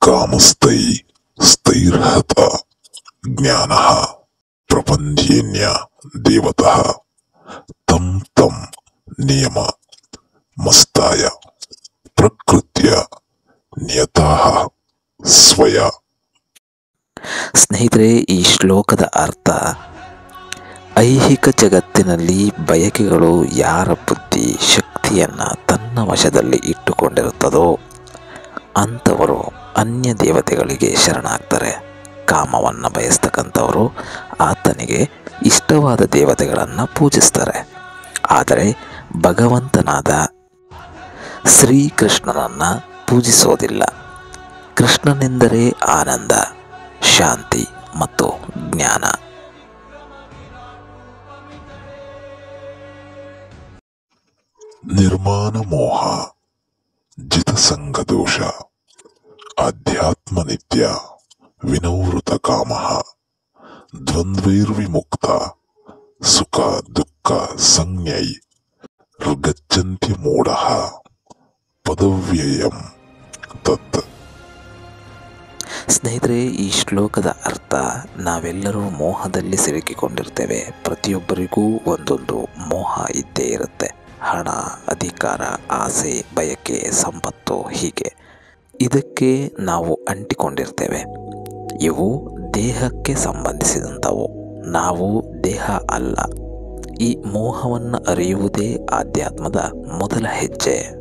ಕಾಮಸ್ಥೈ ಸ್ಥೈರ್ಹತ ಜ್ಞಾನಃ ಪ್ರಪಂಚೇನ್ಯ ದೇವತಃ ತಂ ತಂ ನಿಯಮ ಮಸ್ತಾಯ ಪ್ರಕೃತ್ಯ ನಿಯತಃ ಸ್ವಯ. ಸ್ನೇಹಿತರೆ, ಈ ಶ್ಲೋಕದ ಅರ್ಥ, ಐಹಿಕ ಜಗತ್ತಿನಲ್ಲಿ ಬಯಕೆಗಳು ಯಾರ ಬುದ್ಧಿ ಶಕ್ತಿಯನ್ನು ತನ್ನ ವಶದಲ್ಲಿ ಇಟ್ಟುಕೊಂಡಿರುತ್ತದೋ ಅಂಥವರು ಅನ್ಯ ದೇವತೆಗಳಿಗೆ ಶರಣಾಗ್ತಾರೆ. ಕಾಮವನ್ನು ಬಯಸ್ತಕ್ಕಂಥವರು ಆತನಿಗೆ ಇಷ್ಟವಾದ ದೇವತೆಗಳನ್ನು ಪೂಜಿಸ್ತಾರೆ. ಆದರೆ ಭಗವಂತನಾದ ಶ್ರೀಕೃಷ್ಣನನ್ನು ಪೂಜಿಸೋದಿಲ್ಲ. ಕೃಷ್ಣನೆಂದರೆ ಆನಂದ, ಶಾಂತಿ ಮತ್ತು ಜ್ಞಾನ. ನಿರ್ಮಾಣ ಮೋಹ, ಜಿತಸಂಗ ದೋಷ, ಆಧ್ಯಾತ್ಮ ನಿತ್ಯ, ವಿನವೃತ ಕಾಮ, ದ್ವಂದ್ವೈರ್ವಿಮುಕ್ತ, ಸುಖ ದುಃಖ ಸಂಜ್ಞೈ ಗಚ್ಚಂತಿ ಮೂಢ ಪದವ್ಯಯಂ ತತ್. ಸ್ನೇಹಿತರೆ, ಈ ಶ್ಲೋಕದ ಅರ್ಥ, ನಾವೆಲ್ಲರೂ ಮೋಹದಲ್ಲಿ ಸಿಲುಕಿಕೊಂಡಿರ್ತೇವೆ. ಪ್ರತಿಯೊಬ್ಬರಿಗೂ ಒಂದೊಂದು ಮೋಹ ಇದ್ದೇ ಇರುತ್ತೆ. ಹಣ, ಅಧಿಕಾರ, ಆಸೆ, ಬಯಕೆ, ಸಂಪತ್ತು, ಹೀಗೆ ಇದಕ್ಕೆ ನಾವು ಅಂಟಿಕೊಂಡಿರ್ತೇವೆ. ಇವು ದೇಹಕ್ಕೆ ಸಂಬಂಧಿಸಿದಂಥವು. ನಾವು ದೇಹ ಅಲ್ಲ. ಈ ಮೋಹವನ್ನು ಅರಿಯುವುದೇ ಆಧ್ಯಾತ್ಮದ ಮೊದಲ ಹೆಜ್ಜೆ.